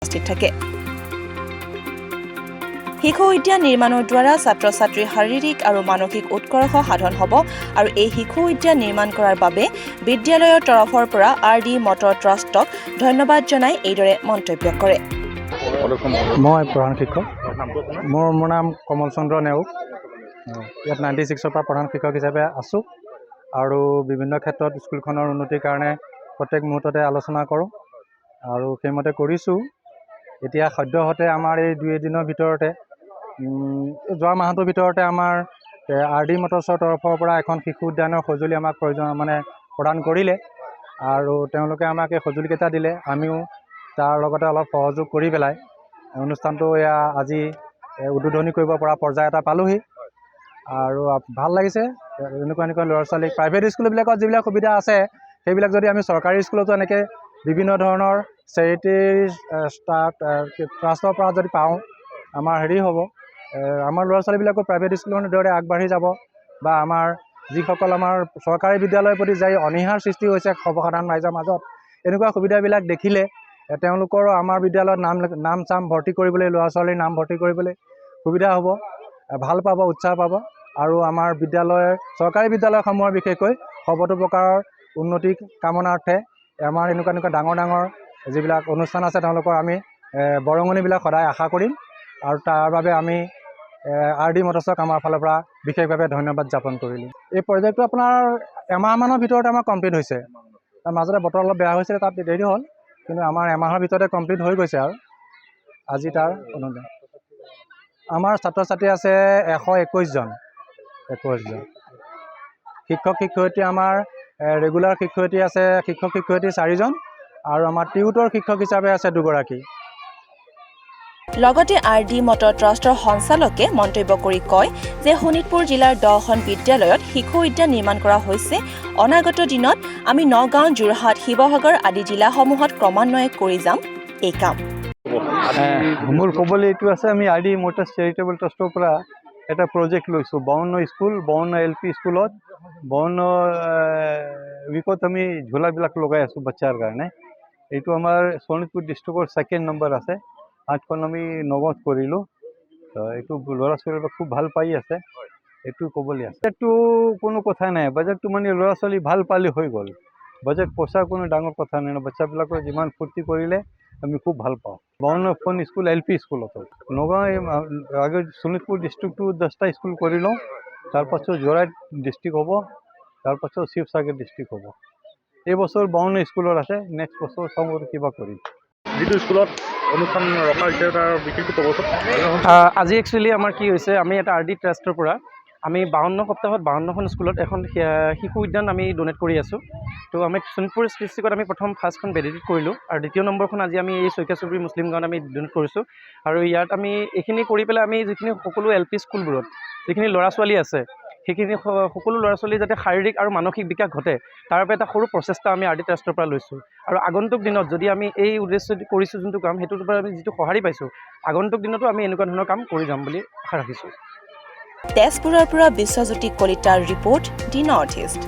উপস্থিত থাকে শিশু উদ্যান নিৰ্মাণৰ দ্বাৰা ছাত্ৰ-ছাত্ৰীৰ শাৰীৰিক আৰু মানসিক উৎকৰ্ষ সাধন হ'ব আৰু এই শিশু উদ্যান নিৰ্মাণ কৰাৰ বাবে বিদ্যালয়ৰ তৰফৰ পৰা RD মটৰ ট্ৰাষ্টক ধন্যবাদ জনাই এইদৰে মন্তব্য কৰে মই প্ৰধান শিক্ষক মোৰ নাম কমল চন্দ্ৰ নেওগ ইয়াত 96ৰ পৰা প্ৰধান শিক্ষক হিচাপে আছোঁ আৰু বিভিন্ন ক্ষেত্ৰত স্কুলখনৰ উন্নতিৰ কাৰণে প্ৰত্যেক মুহূৰ্ততে আলোচনা কৰোঁ আৰু সেইমতে কৰিছোঁ এতিয়া সদ্যহতে আমাৰ এই 2 দিনৰ ভিতৰতে যোৱা মাহটোৰ ভিতৰতে আমাৰ RD মটৰ্ছৰ তৰফৰ পৰা এখন শিশু উদ্যানৰ সঁজুলি আমাক প্ৰদান কৰিলে আৰু তেওঁলোকে আমাক এই সঁজুলিকেইটা দিলে আমিও তাৰ লগতে অলপ সহযোগ কৰি পেলাই অনুষ্ঠানটো এয়া আজি উদ্বোধনী কৰিব পৰা পৰ্যায় এটা পালোহি আৰু ভাল লাগিছে এনেকুৱা ল'ৰা ছোৱালী প্ৰাইভেট স্কুলবিলাকত যিবিলাক সুবিধা আছে সেইবিলাক যদি আমি চৰকাৰী স্কুলতো এনেকৈ বিভিন্ন ধৰণৰ চেৰিটি ট্ৰাষ্টৰ পৰা যদি পাওঁ আমাৰ হেৰি হ'ব আমাৰ ল'ৰা ছোৱালীবিলাকো প্ৰাইভেট স্কুলৰ দৰে আগবাঢ়ি যাব বা আমাৰ যিসকল আমাৰ চৰকাৰী বিদ্যালয়ৰ প্ৰতি যাই অনীহাৰ সৃষ্টি হৈছে সৰ্বসাধাৰণ ৰাইজৰ মাজত এনেকুৱা সুবিধাবিলাক দেখিলে তেওঁলোকৰো আমাৰ বিদ্যালয়ত নাম চাম ভৰ্তি কৰিবলৈ ল'ৰা ছোৱালীৰ নাম ভৰ্তি কৰিবলৈ সুবিধা হ'ব ভাল পাব উৎসাহ পাব আৰু আমাৰ বিদ্যালয়ৰ চৰকাৰী বিদ্যালয়সমূহৰ বিশেষকৈ সৰ্বতোপ্ৰকাৰৰ উন্নতি কামনাৰ্থে আমাৰ এনেকুৱা ডাঙৰ যিবিলাক অনুষ্ঠান আছে তেওঁলোকৰ আমি বৰঙণিবিলাক সদায় আশা কৰিম আৰু তাৰ বাবে আমি RD মটৰ্ছক আমাৰ ফালৰ পৰা বিশেষভাৱে ধন্যবাদ জ্ঞাপন কৰিলোঁ এই প্ৰজেক্টটো আপোনাৰ এমাহমানৰ ভিতৰতে আমাৰ কমপ্লিট হৈছে মাজতে বতৰ অলপ বেয়া হৈছিলে তাত দেৰি হ'ল কিন্তু আমাৰ এমাহৰ ভিতৰতে কমপ্লিট হৈ গৈছে আৰু আজি তাৰ অনুদান আমাৰ ছাত্ৰ ছাত্ৰী আছে 121 জন শিক্ষক শিক্ষয়িত্ৰী আমাৰ ৰেগুলাৰ শিক্ষয়িত্ৰী আছে শিক্ষক শিক্ষয়িত্ৰী 4 জন আৰু আমাৰ টিউটৰ শিক্ষক হিচাপে আছে 2 গৰাকী লগতে RD মটৰ ট্ৰাষ্টৰ সঞ্চালকে মন্তব্য কৰি কয় যে শোণিতপুৰ জিলাৰ 10খন বিদ্যালয়ত শিশু উদ্যান নিৰ্মাণ কৰা হৈছে অনাগত দিনত আমি নগাঁও যোৰহাট শিৱসাগৰ আদি জিলাসমূহত ক্ৰমান্বয়ে কৰি যাম এই কাম মোৰ ক'বলৈ এইটো আছে আমি RD মটৰ্ছ চেৰিটেবল ট্ৰাষ্টৰ পৰা এটা প্ৰজেক্ট লৈছোঁ 52 স্কুল 52 LP স্কুলত 52 উইকত আমি ঝোলাবিলাক লগাই আছোঁ বাচ্চাৰ কাৰণে এইটো আমাৰ শোণিতপুৰ ডিষ্ট্ৰিক্টৰ 2nd নম্বৰ আছে 8খন আমি নগদ কৰিলোঁ এইটো ল'ৰা ছোৱালীবিলাক খুব ভাল পাই আছে এইটো ক'বলৈ আছে এইটো কোনো কথা নাই বাজেটটো মানে ল'ৰা ছোৱালী ভাল পালে হৈ গ'ল বাজেট পইচা কোনো ডাঙৰ কথা নাই বাচ্চাবিলাকৰ যিমান ফূৰ্তি কৰিলে আমি খুব ভাল পাওঁ 52খন স্কুল LP স্কুলত নগাঁও আগে শোণিতপুৰ ডিষ্ট্ৰিক্টটো 10টা স্কুল কৰি লওঁ তাৰপাছত যোৰহাট ডিষ্ট্ৰিক্ট হ'ব তাৰপাছত শিৱসাগৰ ডিষ্ট্ৰিক্ট হ'ব এই বছৰ 52 স্কুলৰ আছে নেক্সট বছৰ চাওঁ কিবা কৰিম যিটো স্কুলত অনুষ্ঠান ৰখা হৈছে তাৰ বিশেষটো ক'বচোন আজি একচুৱেলি আমাৰ কি হৈছে আমি এটা RD ট্ৰাষ্টৰ পৰা আমি 52 সপ্তাহত 52খন স্কুলত এখন শিশু উদ্যান আমি ডনেট কৰি আছোঁ তো আমি শোণিতপুৰ ডিষ্ট্ৰিক্টত আমি ফাৰ্ষ্টখন ভেলিডেট কৰিলোঁ আৰু দ্বিতীয় নম্বৰখন আজি আমি এই চৈকাচুবুৰী মুছলিম গাঁৱত আমি ডনেট কৰিছোঁ আৰু ইয়াত আমি এইখিনি কৰি পেলাই আমি যিখিনি সকলো LP স্কুলবোৰত যিখিনি ল'ৰা ছোৱালী আছে সেইখিনি সকলো ল'ৰা ছোৱালী যাতে শাৰীৰিক আৰু মানসিক বিকাশ ঘটে তাৰ বাবে এটা সৰু প্ৰচেষ্টা আমি RD ট্ৰাষ্টৰ পৰা লৈছোঁ আৰু আগন্তুক দিনত যদি আমি এই উদ্দেশ্য কৰিছোঁ যোনটো কাম সেইটোৰ পৰা আমি যিটো সঁহাৰি পাইছোঁ আগন্তুক দিনতো আমি এনেকুৱা ধৰণৰ কাম কৰি যাম বুলি আশা ৰাখিছোঁ তেজপুৰৰ পৰা বিশ্বজ্যোতি কলিতাৰ ৰিপৰ্ট দি নৰ্থ ইষ্ট